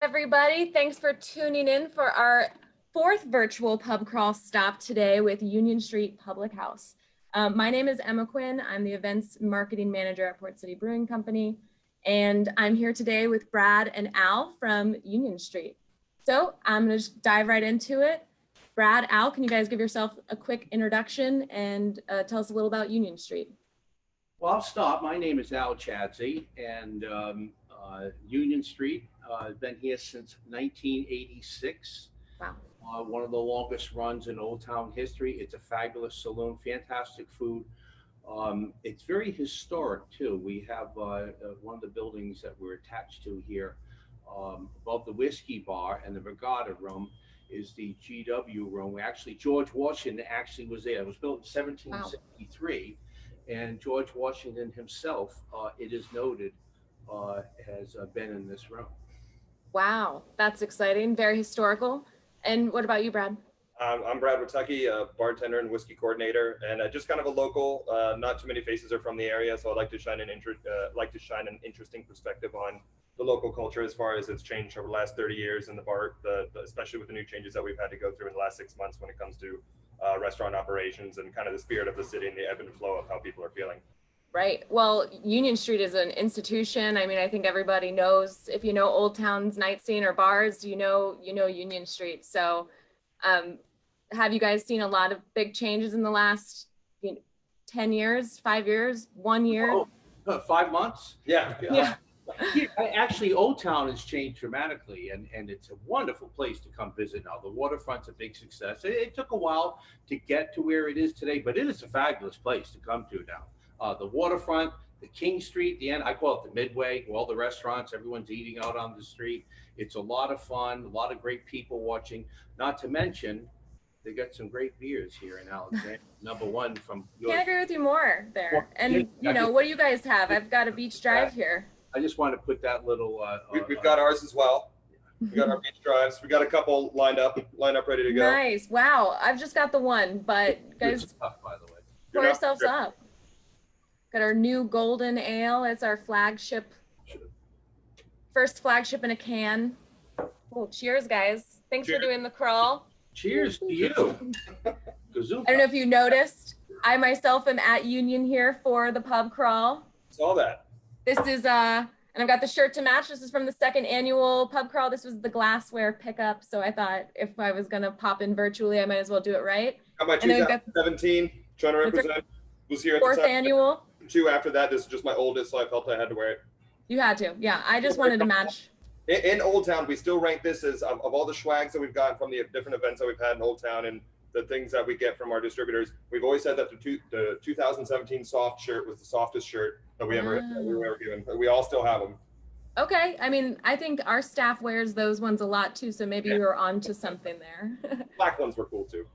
Everybody, thanks for tuning in for our fourth virtual pub crawl stop today with Union Street Public House. My name is Emma Quinn. I'm the events marketing manager at Port City Brewing Company, and I'm here today with Brad and Al from Union Street. So I'm going to just dive right into it. Brad, Al, can you guys give yourself a quick introduction and tell us a little about Union Street? Well, I'll start. My name is Al Chadsey, and Union Street. I've been here since 1986. Wow. One of the longest runs in Old Town history. It's a fabulous saloon, fantastic food. It's very historic too. We have one of the buildings that we're attached to here, above the whiskey bar and the regatta room, is the GW room. George Washington actually was there. It was built in 1763. Wow. And George Washington himself, it is noted, has been in this room. Wow, that's exciting. Very historical. And what about you, Brad? I'm Brad Watucky, a bartender and whiskey coordinator, and just kind of a local. Not too many faces are from the area, so I'd like to shine an interesting perspective on the local culture as far as it's changed over the last 30 years in the bar, especially with the new changes that we've had to go through in the last 6 months when it comes to restaurant operations and kind of the spirit of the city and the ebb and flow of how people are feeling. Right. Well, Union Street is an institution. I mean, I think everybody knows, if you know Old Town's night scene or bars, you know Union Street. So have you guys seen a lot of big changes in the last 10 years, 5 years, 1 year? 5 months? Yeah. Yeah. Actually, Old Town has changed dramatically, and it's a wonderful place to come visit now. The waterfront's a big success. It took a while to get to where it is today, but it is a fabulous place to come to now. The waterfront, the King Street, the end, I call it the Midway, all the restaurants, everyone's eating out on the street. It's a lot of fun, a lot of great people watching, not to mention they got some great beers here in Alexandria. Number one from yours. Can't agree with you more there. And what do you guys have? I've got a beach drive here. I just want to put that little We've got ours as well. We got our beach drives. We got a couple lined up ready to go. Nice. Wow. I've just got the one, but guys, stuff, by the way. Pour yourselves up. Got our new golden ale. It's our flagship, first flagship in a can. Oh, cheers, guys. Thanks for doing the crawl. Cheers to you. I don't know if you noticed, I myself am at Union here for the pub crawl. Saw that. This is, and I've got the shirt to match. This is from the second annual pub crawl. This was the glassware pickup. So I thought if I was going to pop in virtually, I might as well do it right. How about 2017? Trying to represent. Was here at fourth the time. Annual. 2 after that. This is just my oldest, so I felt I had to wear it. You had to. Yeah, I just wanted to match. In Old Town, we still rank this as, of all the swags that we've gotten from the different events that we've had in Old Town and the things that we get from our distributors, we've always said that the 2017 soft shirt was the softest shirt that we were ever given. We all still have them. Okay. I mean, I think our staff wears those ones a lot too, so maybe we were on to something there. Black ones were cool too.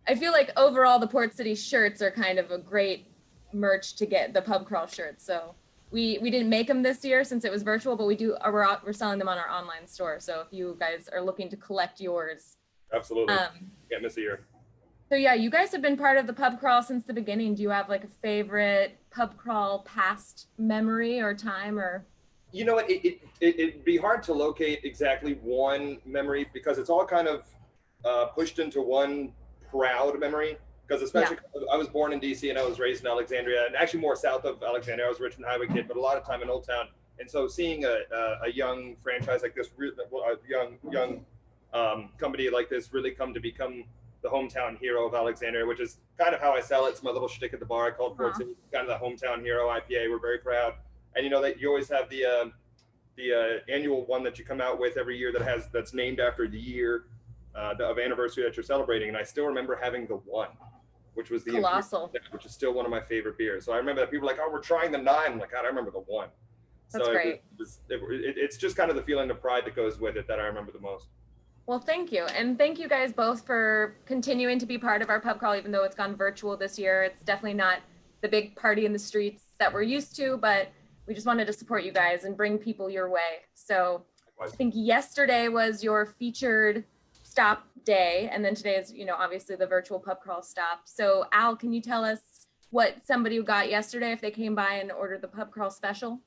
I feel like overall the Port City shirts are kind of a great merch to get, the pub crawl shirts. So we didn't make them this year since it was virtual, but we're selling them on our online store. So if you guys are looking to collect yours. Absolutely. Can't miss a year. So yeah, you guys have been part of the pub crawl since the beginning. Do you have like a favorite pub crawl past memory or time or? You know what, it'd be hard to locate exactly one memory because it's all kind of pushed into one proud memory. Because especially I was born in DC and I was raised in Alexandria, and actually more south of Alexandria. I was a Richmond Highway kid, but a lot of time in Old Town. And so seeing a young franchise like this, a young company like this really come to become the hometown hero of Alexandria, which is kind of how I sell it. It's my little shtick at the bar. I call it Port City, kind of the hometown hero IPA. We're very proud. And you know that you always have the annual one that you come out with every year that's named after the year of anniversary that you're celebrating. And I still remember having the one, which was the Colossal, which is still one of my favorite beers. So I remember that people were like, oh, we're trying the 9. I'm like, God, I remember the 1. That's great. It's just kind of the feeling of pride that goes with it that I remember the most. Well, thank you. And thank you guys both for continuing to be part of our pub crawl, even though it's gone virtual this year. It's definitely not the big party in the streets that we're used to, but we just wanted to support you guys and bring people your way. So I think yesterday was your featured stop day. And then today is, obviously the virtual pub crawl stop. So Al, can you tell us what somebody got yesterday if they came by and ordered the pub crawl special?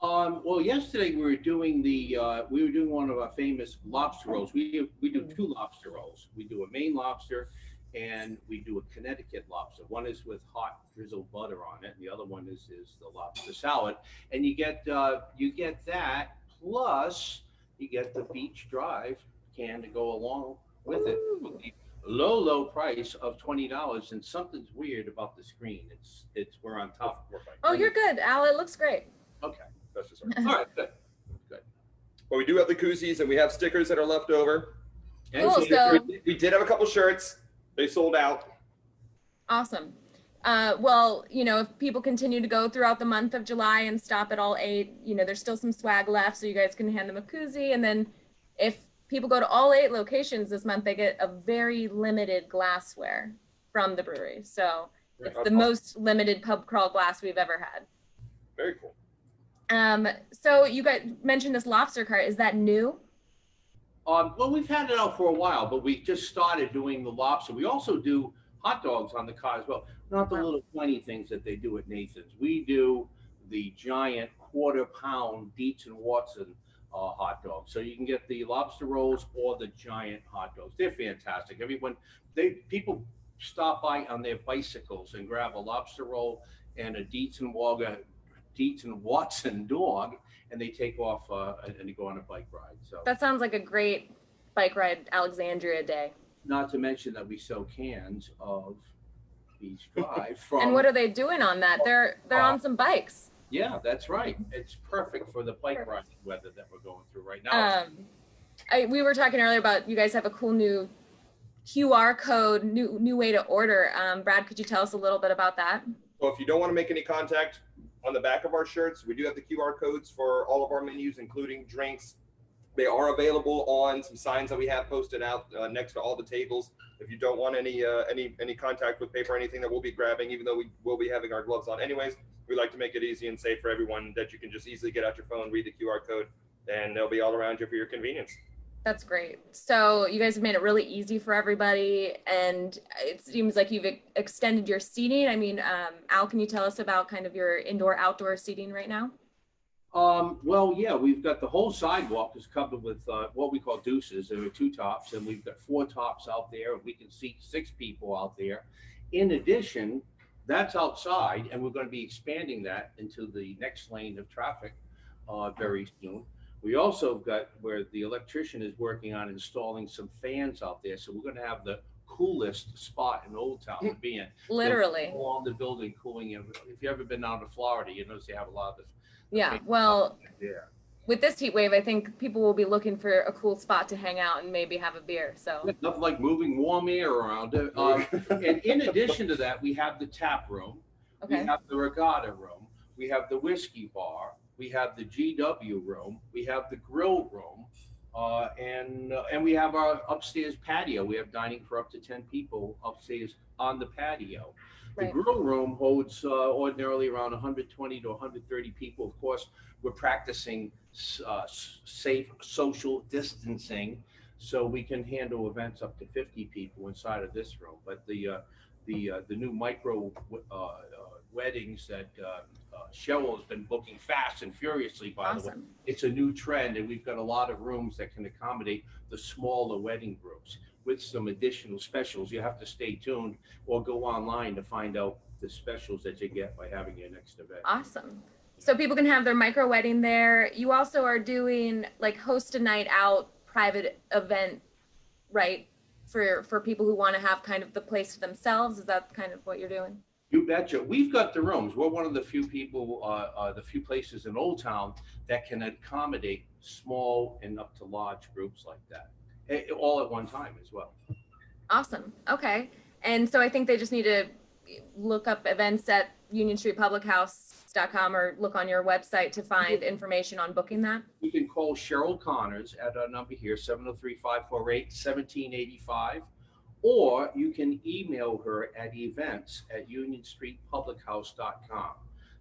Well, yesterday we were doing one of our famous lobster rolls. We do two lobster rolls. We do a Maine lobster, and we do a Connecticut lobster. One is with hot drizzled butter on it, and the other one is the lobster salad. And you get that plus you get the Beach Drive can to go along with it. Ooh. With the low price of $20. And something's weird about the screen. It's we're on top. We're fine. Oh, you're good, Al. It looks great. Okay. That's just All right. Good. Well, we do have the koozies and we have stickers that are left over. Cool, so We did have a couple shirts. They sold out. awesome. Well, if people continue to go throughout the month of July and stop at all 8, there's still some swag left, so you guys can hand them a koozie. And then if people go to all 8 locations this month, they get a very limited glassware from the brewery. So it's the most limited pub crawl glass we've ever had. Very cool. So you guys mentioned this Lobster Cart. Is that new? Well, we've had it out for a while, but we just started doing the lobster. We also do hot dogs on the car as well. Not the little tiny things that they do at Nathan's. We do the giant quarter-pound Dietz and Watson hot dogs. So you can get the lobster rolls or the giant hot dogs. They're fantastic. People stop by on their bicycles and grab a lobster roll and a Dietz and Watson dog, and they take off and they go on a bike ride. So That sounds like a great bike ride Alexandria day. not to mention that we sell cans of Beach Drive from. And what are they doing on that? They're on some bikes. Yeah, that's right. It's perfect for the bike riding weather that we're going through right now. We were talking earlier about you guys have a cool new QR code, new way to order. Brad, could you tell us a little bit about that? So if you don't want to make any contact, on the back of our shirts, we do have the QR codes for all of our menus, including drinks. They are available on some signs that we have posted out next to all the tables. If you don't want any contact with paper or anything that we'll be grabbing, even though we will be having our gloves on anyways, we like to make it easy and safe for everyone that you can just easily get out your phone, read the QR code, and they'll be all around you for your convenience. That's great. So you guys have made it really easy for everybody, and it seems like you've extended your seating. I mean, Al, can you tell us about kind of your indoor-outdoor seating right now? Well, yeah, we've got the whole sidewalk is covered with what we call deuces. There are 2 tops, and we've got 4 tops out there, and we can seat 6 people out there. In addition, that's outside, and we're going to be expanding that into the next lane of traffic very soon. We also got where the electrician is working on installing some fans out there. So we're going to have the coolest spot in Old Town to be in. Literally. Along the building cooling. If you've ever been out to Florida, you notice they have a lot of this. Yeah, well, there. With this heat wave, I think people will be looking for a cool spot to hang out and maybe have a beer. So Nothing like moving warm air around it. And in addition to that, we have the tap room. okay. We have the regatta room. We have the whiskey bar. We have the GW room. We have the grill room. And we have our upstairs patio. We have dining for up to 10 people upstairs on the patio. The Right. grill room holds ordinarily around 120 to 130 people. Of course, we're practicing safe social distancing, so we can handle events up to 50 people inside of this room. But the new micro weddings that Cheryl has been booking fast and furiously, by the way. Awesome. It's a new trend, and we've got a lot of rooms that can accommodate the smaller wedding groups with some additional specials. You have to stay tuned or go online to find out the specials that you get by having your next event. Awesome. So people can have their micro wedding there. You also are doing like host a night out private event, right? For people who want to have kind of the place to themselves. Is that kind of what you're doing? You betcha. We've got the rooms. We're one of the few people, the few places in Old Town that can accommodate small and up to large groups like that, all at one time as well. Awesome. Okay. And so I think they just need to look up events at unionstreetpublichouse.com or look on your website to find information on booking that. You can call Cheryl Connors at our number here, 703-548-1785, or you can email her at events@unionstreetpublichouse.com.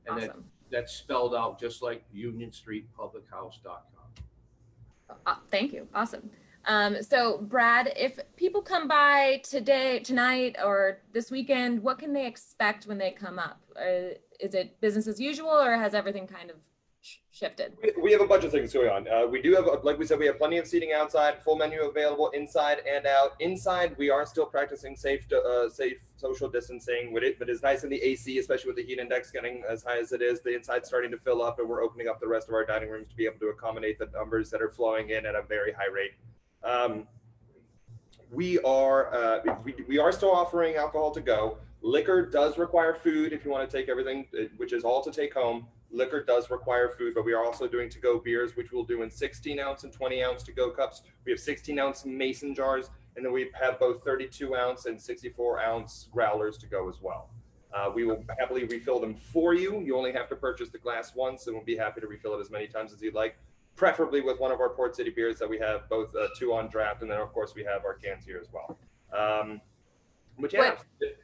And Awesome. that's spelled out just like unionstreetpublichouse.com. Thank you. Awesome. So Brad, if people come by tonight, or this weekend, what can they expect when they come up? Is it business as usual, or has everything kind of shifted? We have a bunch of things going on. We do have, like we said, we have plenty of seating outside, full menu available inside and out. Inside, we are still practicing safe social distancing with it, but it's nice in the AC, especially with the heat index getting as high as it is. The inside's starting to fill up, and we're opening up the rest of our dining rooms to be able to accommodate the numbers that are flowing in at a very high rate. We are still offering alcohol to go. Liquor does require food if you want to take everything, which is all to take home. Liquor does require food, but we are also doing to-go beers, which we'll do in 16-ounce and 20-ounce to-go cups. We have 16-ounce mason jars, and then we have both 32-ounce and 64-ounce growlers to go as well. We will happily refill them for you. You only have to purchase the glass once, and we'll be happy to refill it as many times as you'd like, preferably with one of our Port City beers that we have both 2 on draft, and then of course we have our cans here as well. But yeah,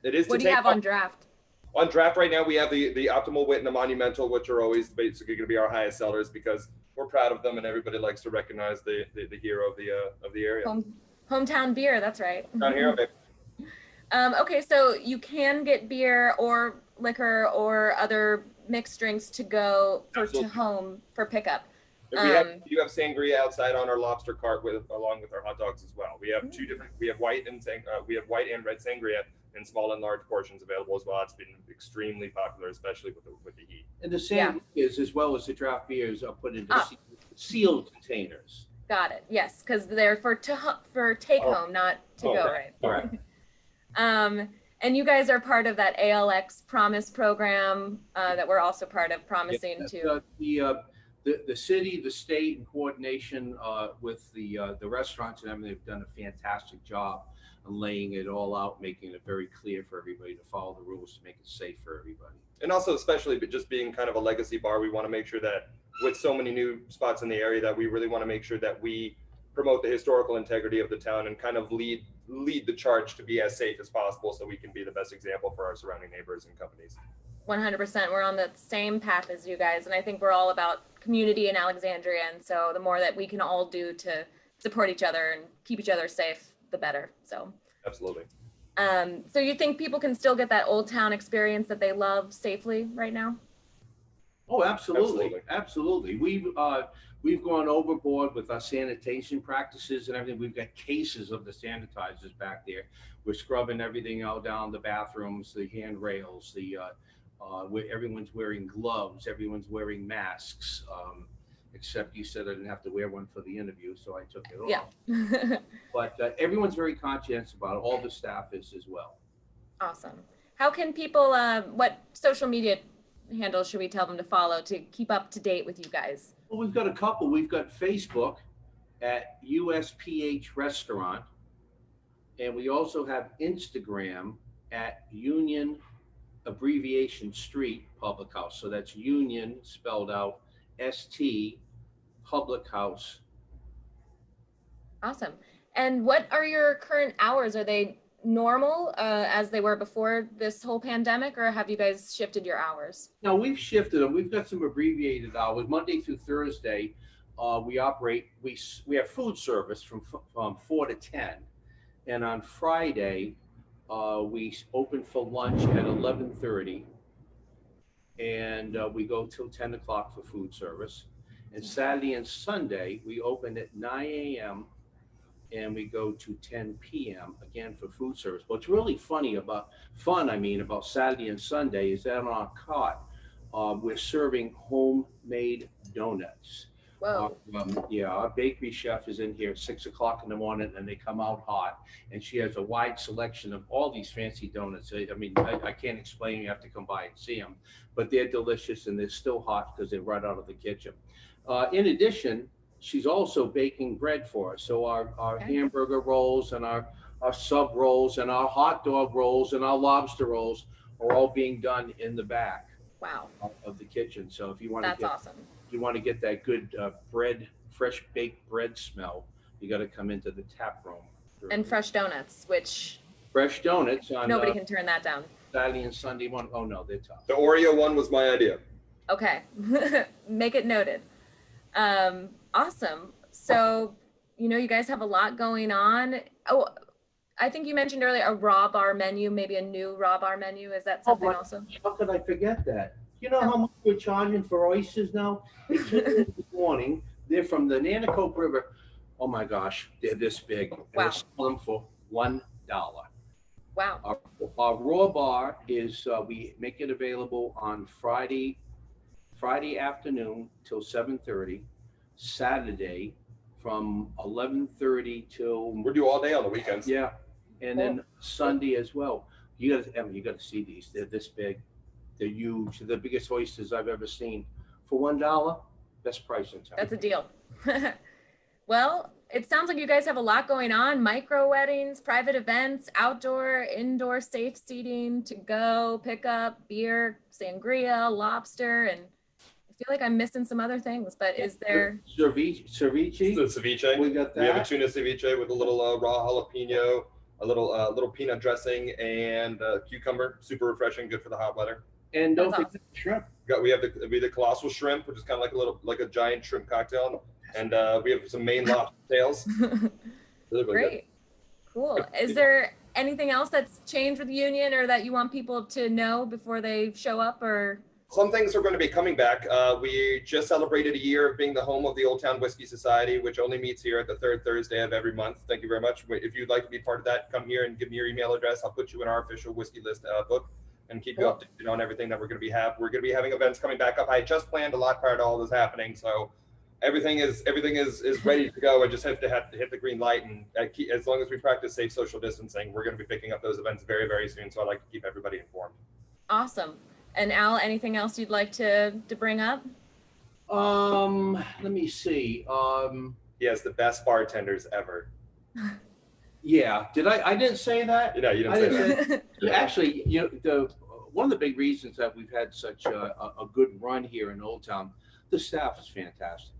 it is. What do you have on draft? On draft right now, we have the Optimal Wit and the Monumental, which are always basically going to be our highest sellers because we're proud of them and everybody likes to recognize the hero of the area. Hometown beer, that's right. Down here, babe. Okay, so you can get beer or liquor or other mixed drinks to go to home for pickup. You have sangria outside on our Lobster Cart along with our hot dogs as well. We have 2 different. We have white and red sangria in small and large portions available as well. It's been extremely popular, especially with the heat. And the sangrias as well as the draft beers are put into sealed containers. Got it. Yes, because they're for take home, not to go. Okay. Right. All right. And you guys are part of that Alx Promise program that we're also part of, promising to. The city, the state, in coordination with the restaurants and everything, they've done a fantastic job of laying it all out, making it very clear for everybody to follow the rules to make it safe for everybody. And also, especially just being kind of a legacy bar, we want to make sure that with so many new spots in the area that we really want to make sure that we promote the historical integrity of the town and kind of lead the charge to be as safe as possible so we can be the best example for our surrounding neighbors and companies. 100%. We're on the same path as you guys. And I think we're all about community in Alexandria. And so the more that we can all do to support each other and keep each other safe, the better. So absolutely. So you think people can still get that old town experience that they love safely right now? Oh, absolutely. Absolutely. We've gone overboard with our sanitation practices and everything. We've got cases of the sanitizers back there. We're scrubbing everything out down the bathrooms, the handrails, where everyone's wearing gloves, everyone's wearing masks, except you said I didn't have to wear one for the interview, so I took it off. Yeah. But everyone's very conscientious about it. All the staff is as well. Awesome. How can people, what social media handles should we tell them to follow to keep up to date with you guys? Well, we've got a couple. We've got Facebook at USPH Restaurant, and we also have Instagram at Union Abbreviation Street Public House. So that's Union spelled out ST Public House. Awesome. And what are your current hours? Are they normal as they were before this whole pandemic, or have you guys shifted your hours? No, we've shifted them. We've got some abbreviated hours. Monday through Thursday, we have food service from 4 to 10. And on Friday, we open for lunch at 11:30, and we go till 10 o'clock for food service. And Saturday and Sunday, we open at 9 a.m. and we go to 10 p.m. again for food service. What's really about Saturday and Sunday is that on our cart, we're serving homemade donuts. Whoa. Our bakery chef is in here at 6 o'clock in the morning, and they come out hot, and she has a wide selection of all these fancy donuts. I can't explain. You have to come by and see them, but they're delicious and they're still hot because they're right out of the kitchen. In addition, she's also baking bread for us. So our hamburger rolls and our sub rolls and our hot dog rolls and our lobster rolls are all being done in the back. Wow. Of the kitchen. So if you want That's awesome. If you want to get that good fresh baked bread smell, you got to come into the tap room. And fresh donuts, which fresh donuts on nobody can turn that down. Saturday and Sunday one. Oh no, they're tough. The Oreo one was my idea. Okay. Make it noted. Awesome. So, you guys have a lot going on. Oh, I think you mentioned earlier a raw bar menu, maybe a new raw bar menu. Is that something also? How could I forget that? You know how much we're charging for oysters now? They came in this morning. They're from the Nanticoke River. Oh my gosh, they're this big. And Wow. we're selling them for $1. Wow. Our raw bar is we make it available on Friday afternoon till 7:30, Saturday from 11:30 till We're due all day on the weekends. yeah, and then Sunday as well. You got to, Emma, you got to see these. They're this big. They're huge. They're the biggest oysters I've ever seen. For $1, best price in town. That's a deal. Well, it sounds like you guys have a lot going on: micro weddings, private events, outdoor, indoor, safe seating, to go, pick up, beer, sangria, lobster, and I feel like I'm missing some other things, but is there? Ceviche? It's the ceviche. We got that. We have a tuna ceviche with a little raw jalapeno, a little peanut dressing, and cucumber. Super refreshing, good for the hot weather. And don't That's forget shrimp. We have the colossal shrimp, which is kind of like a giant shrimp cocktail, and we have some Maine lobster tails. Really Great. good. Cool. Is there anything else that's changed with Union or that you want people to know before they show up, or? Some things are going to be coming back. We just celebrated a year of being the home of the Old Town Whiskey Society, which only meets here at the third Thursday of every month. Thank you very much. If you'd like to be part of that, come here and give me your email address. I'll put you in our official whiskey list book and keep you updated on everything that we're going to be We're going to be having events coming back up. I just planned a lot prior to all this happening, so everything is ready to go. I just have to hit the green light, and as long as we practice safe social distancing, we're going to be picking up those events very, very soon. So I'd like to keep everybody informed. Awesome. And Al, anything else you'd like to bring up? Let me see. He has the best bartenders ever. Yeah. I didn't say that. You didn't I say didn't that. say Actually, one of the big reasons that we've had such a good run here in Old Town, the staff is fantastic.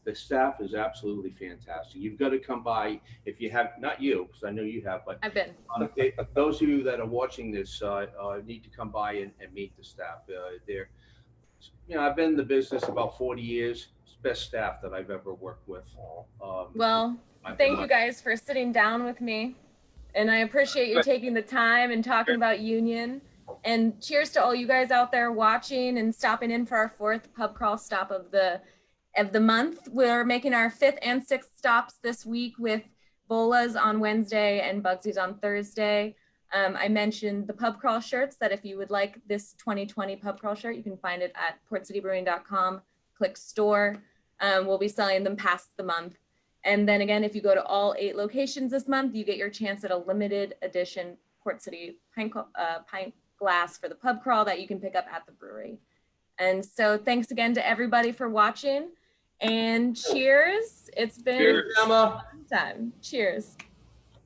The staff is absolutely fantastic. You've got to come by if you have, not you, because I know you have, but I've been. those of you that are watching this need to come by and meet the staff. They're, I've been in the business about 40 years. It's the best staff that I've ever worked with. Well, thank you guys for sitting down with me. And I appreciate you taking the time and talking about Union. And cheers to all you guys out there watching and stopping in for our 4th pub crawl stop of the month. We're making our 5th and 6th stops this week with Bola's on Wednesday and Bugsy's on Thursday. I mentioned the pub crawl shirts, that if you would like this 2020 pub crawl shirt, you can find it at portcitybrewing.com, click store. We'll be selling them past the month. And then again, if you go to all 8 locations this month, you get your chance at a limited edition Port City pint glass for the pub crawl that you can pick up at the brewery. And so thanks again to everybody for watching, and cheers. It's been Cheers, Emma. a fun time. Cheers.